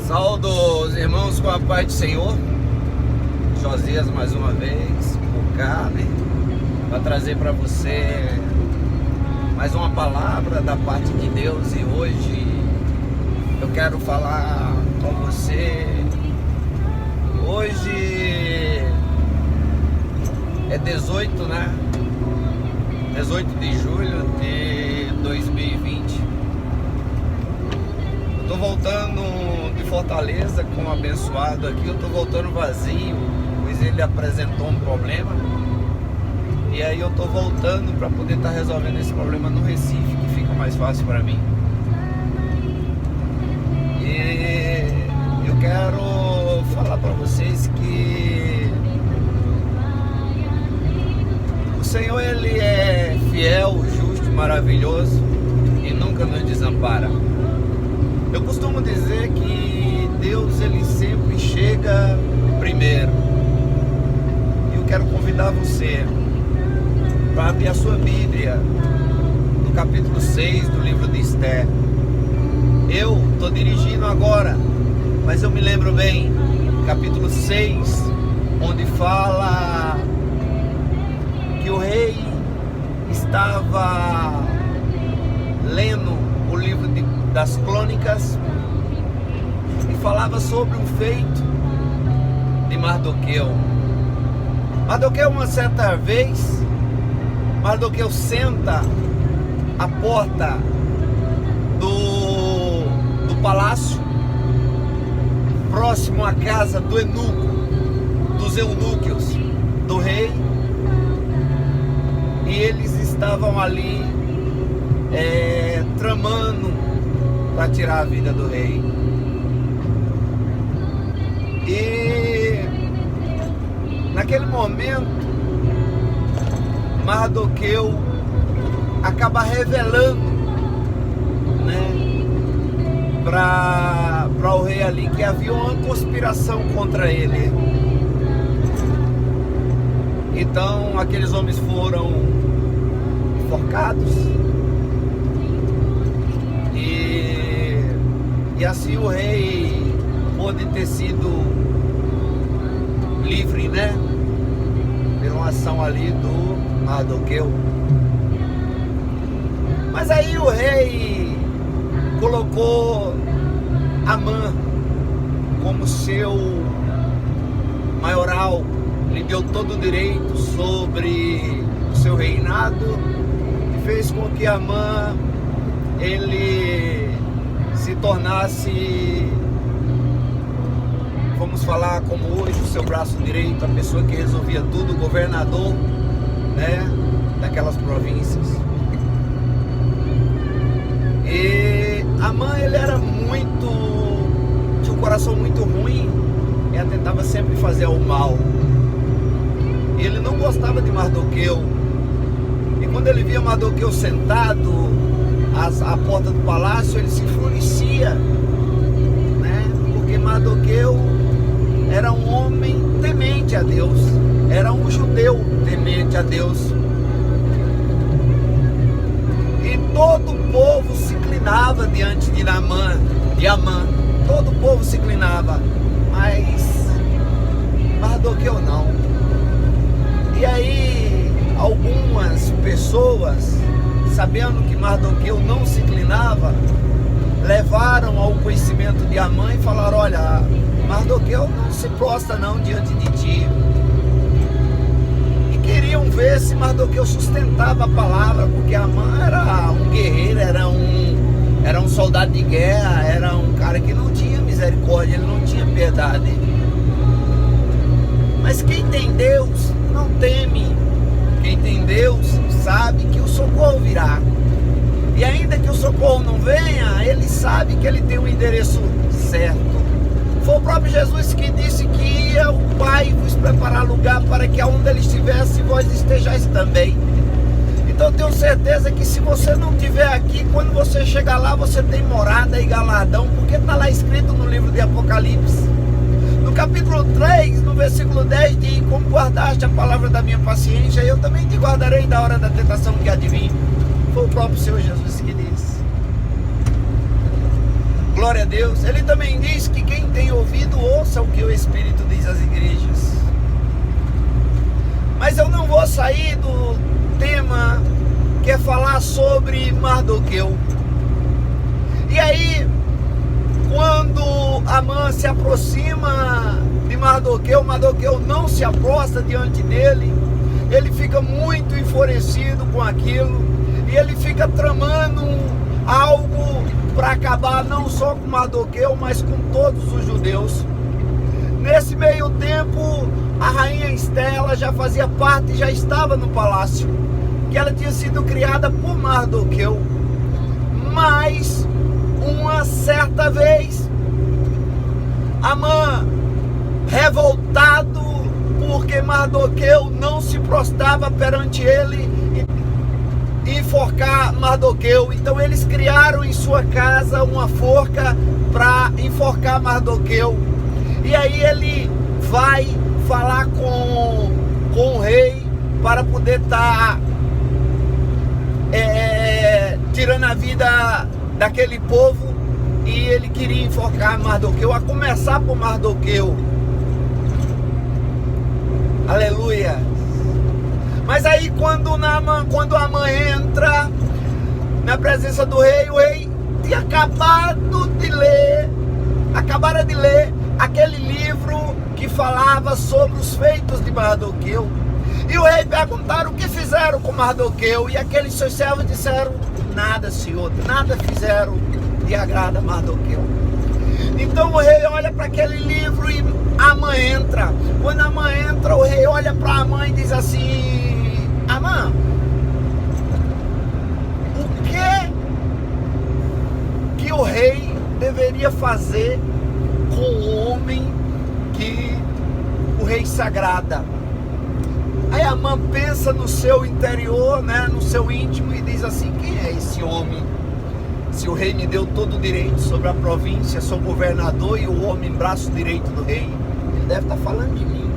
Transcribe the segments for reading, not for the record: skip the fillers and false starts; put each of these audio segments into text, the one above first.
Saúdo os irmãos com a paz do Senhor. Josias mais uma vez por cá, né? Para trazer para você mais uma palavra da parte de Deus. E hoje eu quero falar com você. Hoje é 18, né? 18 de julho de 2020. Eu tô voltando de Fortaleza com um abençoado aqui. Eu tô voltando vazio, pois ele apresentou um problema. E aí eu tô voltando para poder estar resolvendo esse problema no Recife, que fica mais fácil para mim. E eu quero falar para vocês que o Senhor, ele é fiel, justo, maravilhoso e nunca nos desampara. Eu costumo dizer que Deus, ele sempre chega primeiro. E eu quero convidar você para abrir a sua Bíblia no capítulo 6 do livro de Esther. Eu estou dirigindo agora, mas eu me lembro bem, capítulo 6, onde fala que o rei estava lendo o livro das crônicas e falava sobre um feito de Mardoqueu. Mardoqueu, uma certa vez, Mardoqueu senta à porta do palácio, próximo à casa do eunuco, dos eunucos do rei, e eles estavam ali tramando para tirar a vida do rei. E naquele momento Mardoqueu acaba revelando, né, para o rei ali que havia uma conspiração contra ele. Então aqueles homens foram enforcados e assim o rei pôde ter sido livre, né, pela uma ação ali do Mardoqueu. Mas aí o rei colocou Amã como seu maioral, lhe deu todo o direito sobre o seu reinado e fez com que Amã ele se tornasse, vamos falar como hoje, o seu braço direito, a pessoa que resolvia tudo, o governador, né, daquelas províncias. E Amã, ele era tinha um coração muito ruim e tentava sempre fazer o mal. Ele não gostava de Mardoqueu. E quando ele via Mardoqueu sentado à porta do palácio, ele se enfurecia, né? Porque Mardoqueu era um homem temente a Deus, era um judeu temente a Deus. E todo o povo se inclinava diante de Amã. Todo o povo se inclinava, mas Mardoqueu não. E aí algumas pessoas, sabendo que Mardoqueu não se inclinava, levaram ao conhecimento de Amã e falaram: olha, Mardoqueu não se prostra não diante de ti. E queriam ver se Mardoqueu sustentava a palavra, porque Amã era um guerreiro, era um soldado de guerra, era um cara que não tinha misericórdia, ele não tinha piedade. Mas quem tem Deus não teme. Quem tem Deus sabe que o socorro virá. E ainda que o socorro não venha, ele sabe que ele tem um endereço certo. Foi o próprio Jesus que disse que ia o Pai vos preparar lugar para que aonde ele estivesse, vós estejais também. Então eu tenho certeza que se você não estiver aqui, quando você chegar lá, você tem morada e galardão, porque está lá escrito no livro de Apocalipse. No capítulo 3, no versículo 10, diz: como guardaste a palavra da minha paciência, eu também te guardarei da hora da tentação que há de vir. Foi o próprio Senhor Jesus que disse. Glória a Deus. Ele também diz que quem tem ouvido, ouça o que o Espírito diz às igrejas. Mas eu não vou sair do tema que é falar sobre Mardoqueu. E aí, quando Amã se aproxima de Mardoqueu, Mardoqueu não se aposta diante dele. Ele fica muito enfurecido com aquilo. E ele fica tramando algo para acabar não só com Mardoqueu, mas com todos os judeus. Nesse meio tempo, a rainha Estela já fazia parte, já estava no palácio, que ela tinha sido criada por Mardoqueu. Mas, uma certa vez, Amã, revoltado porque Mardoqueu não se prostrava perante ele, enforcar Mardoqueu. Então eles criaram em sua casa uma forca para enforcar Mardoqueu. E aí ele vai falar com o rei para poder estar tirando a vida daquele povo. E ele queria enforcar Mardoqueu, a começar por Mardoqueu. Aleluia. Mas aí quando Amã entra na presença do rei, o rei tinha acabara de ler aquele livro que falava sobre os feitos de Mardoqueu. E o rei perguntaram o que fizeram com Mardoqueu. E aqueles seus servos disseram: nada, senhor, nada fizeram de agrado a Mardoqueu. Então o rei olha para aquele livro e Amã entra. Quando Amã entra, o rei olha para Amã e diz assim: Amã, o que o rei deveria fazer com o homem que o rei se agrada? Aí Amã pensa no seu interior, né, no seu íntimo, e diz assim: quem é esse homem? Se o rei me deu todo o direito sobre a província, sou governador e o homem braço direito do rei, ele deve estar falando de mim.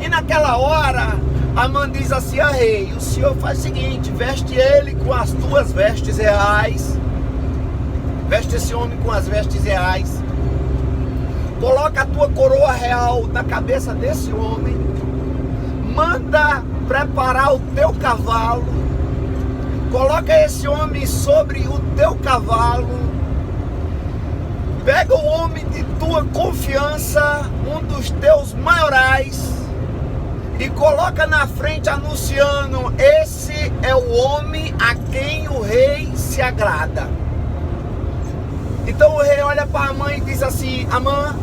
E naquela hora, Amã diz assim: rei, o senhor faz o seguinte, veste ele com as tuas vestes reais, veste esse homem com as vestes reais, coloca a tua coroa real na cabeça desse homem, manda preparar o teu cavalo, coloca esse homem sobre o teu cavalo, pega o homem de tua confiança, um dos teus maiorais, e coloca na frente anunciando: esse é o homem a quem o rei se agrada. Então o rei olha para Amã e diz assim: Amã,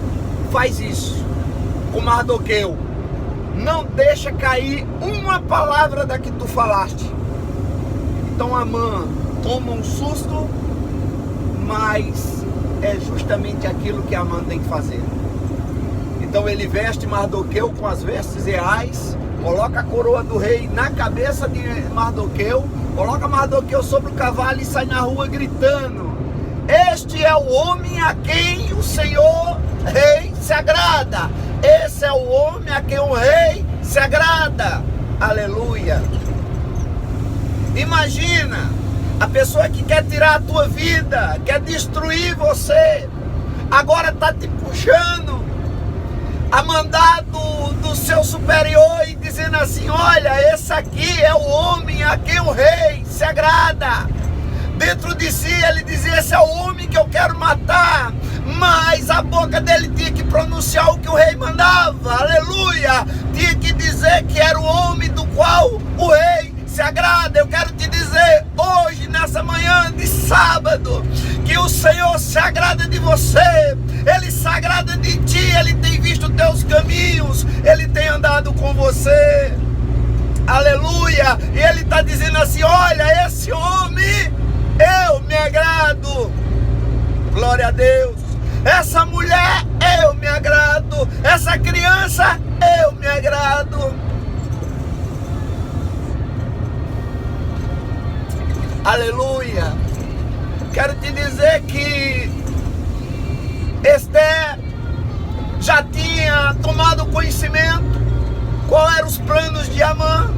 faz isso com Mardoqueu, não deixa cair uma palavra da que tu falaste. Então Amã toma um susto, mas é justamente aquilo que Amã tem que fazer. Então ele veste Mardoqueu com as vestes reais, coloca a coroa do rei na cabeça de Mardoqueu, coloca Mardoqueu sobre o cavalo e sai na rua gritando: este é o homem a quem o Senhor rei se agrada. Esse é o homem a quem o rei se agrada. Aleluia. Imagina, a pessoa que quer tirar a tua vida, quer destruir você, agora está te puxando a mandado do seu superior e dizendo assim: olha, esse aqui é o homem a quem o rei se agrada. Dentro de si ele dizia: esse é o homem que eu quero matar. Mas a boca dele tinha que pronunciar o que o rei mandava. Aleluia. Tinha que dizer que era o homem do qual o rei se agrada. Eu quero te dizer hoje, nessa manhã de sábado, que o Senhor se agrada de você. Ele se agrada de ti. Ele tem visto teus caminhos. Ele tem andado com você. Aleluia. E ele está dizendo assim: olha, esse homem eu me agrado. Glória a Deus. Essa mulher eu me agrado. Essa criança eu me agrado. Aleluia. Quero te dizer que Esther já tinha tomado conhecimento qual eram os planos de Amã,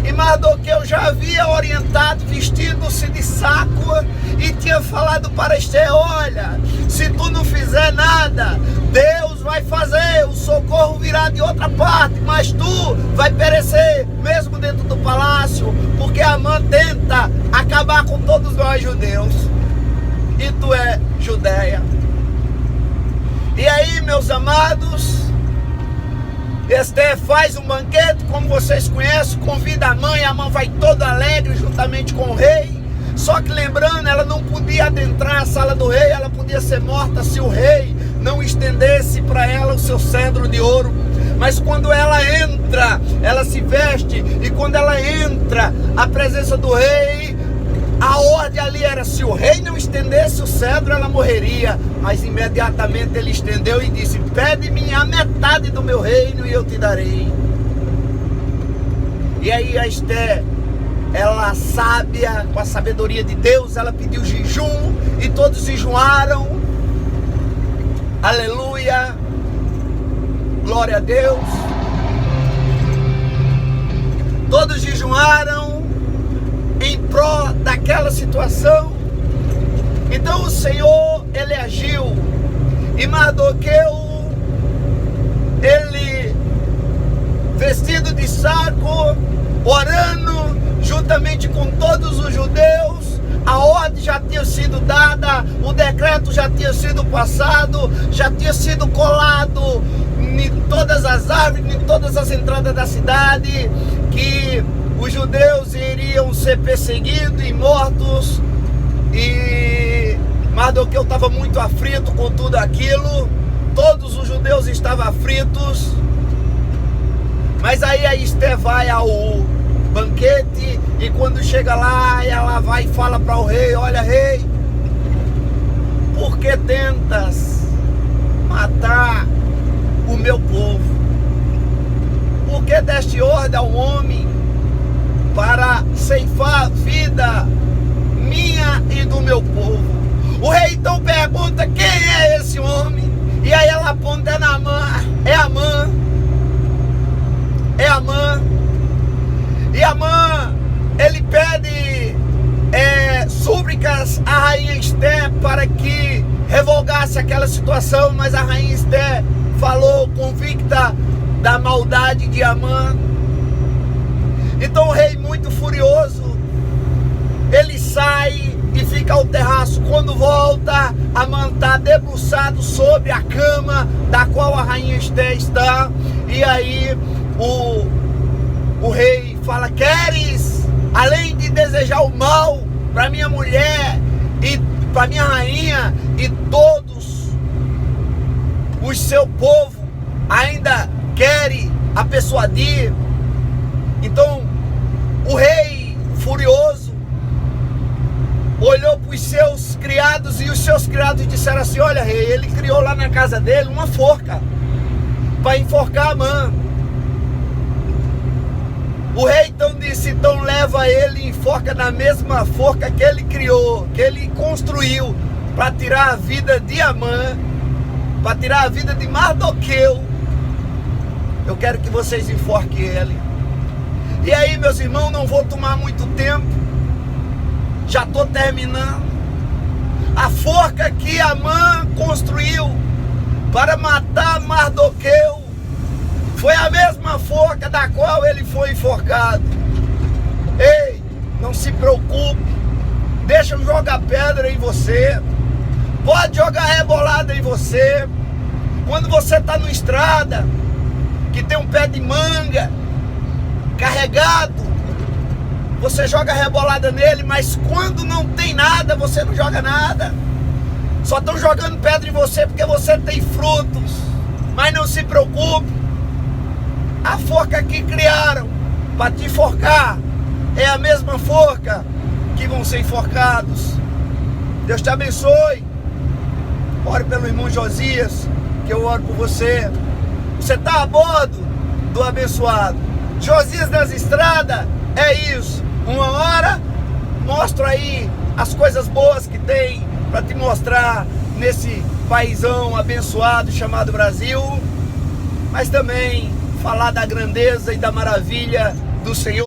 e Mardoqueu já havia orientado, vestindo-se de saco, e tinha falado para Esther: olha, se tu não fizer nada, Deus vai fazer, o socorro virá de outra parte, mas tu vai perecer mesmo dentro do palácio, porque Amã tenta acabar com todos nós judeus, e tu é Judeia. E aí, meus amados, Esther faz um banquete, como vocês conhecem, convida a mãe vai todo alegre juntamente com o rei. Só que lembrando, ela não podia adentrar a sala do rei, ela podia ser morta se o rei não estendesse para ela o seu cetro de ouro. Mas quando ela entra, ela se veste, e quando ela entra à presença do rei, a ordem ali era: se o rei não estendesse o cetro, ela morreria. Mas imediatamente ele estendeu e disse: pede-me a metade do meu reino e eu te darei. E aí a Esther, ela sábia, com a sabedoria de Deus, ela pediu jejum, e todos jejuaram. Aleluia, glória a Deus. Todos jejuaram em pró daquela situação. Então o Senhor, ele agiu, e Mardoqueu, ele vestido de saco, orando juntamente com todos os judeus. A ordem já tinha sido dada, o decreto já tinha sido passado, já tinha sido colado em todas as árvores, em todas as entradas da cidade, que os judeus iriam ser perseguidos e mortos. E Mardoqueu estava muito aflito com tudo aquilo, todos os judeus estavam aflitos. Mas aí a Esther vai ao banquete, e quando chega lá, ela vai e fala para o rei: olha, rei, por que tentas matar o meu povo? Por que deste ordem ao homem para ceifar a vida minha e do meu povo? O rei então pergunta: quem é esse homem? E aí ela aponta na Amã: é Amã. É Amã. E Amã, ele pede súplicas à rainha Esther para que revogasse aquela situação, mas a rainha Esther falou convicta da maldade de Amã. Então o rei, muito furioso, ele sai e fica ao terraço. Quando volta, Amã está debruçado sobre a cama da qual a rainha Esther está. E aí o rei fala: queres, além de desejar o mal para minha mulher e para minha rainha e todos o seu povo, ainda quere a persuadir? Então o rei, furioso, olhou para os seus criados, e os seus criados disseram assim: olha, rei, ele criou lá na casa dele uma forca para enforcar Amã. O rei então disse: então leva ele e enforca na mesma forca que ele criou, que ele construiu, para tirar a vida de Amã, para tirar a vida de Mardoqueu. Eu quero que vocês enforquem ele. E aí, meus irmãos, não vou tomar muito tempo, já estou terminando. A forca que Amã construiu para matar Mardoqueu foi a mesma forca da qual ele foi enforcado. Ei, não se preocupe, deixa eu jogar pedra em você, pode jogar rebolada em você. Quando você está numa estrada que tem um pé de manga carregado, você joga rebolada nele, mas quando não tem nada, você não joga nada. Só estão jogando pedra em você porque você tem frutos. Mas não se preocupe, a forca que criaram para te enforcar é a mesma forca que vão ser enforcados. Deus te abençoe. Ore pelo irmão Josias, que eu oro por você. Você está a bordo do abençoado. Josias nas estradas, é isso. Uma hora mostro aí as coisas boas que tem para te mostrar nesse paizão abençoado chamado Brasil, mas também falar da grandeza e da maravilha do Senhor.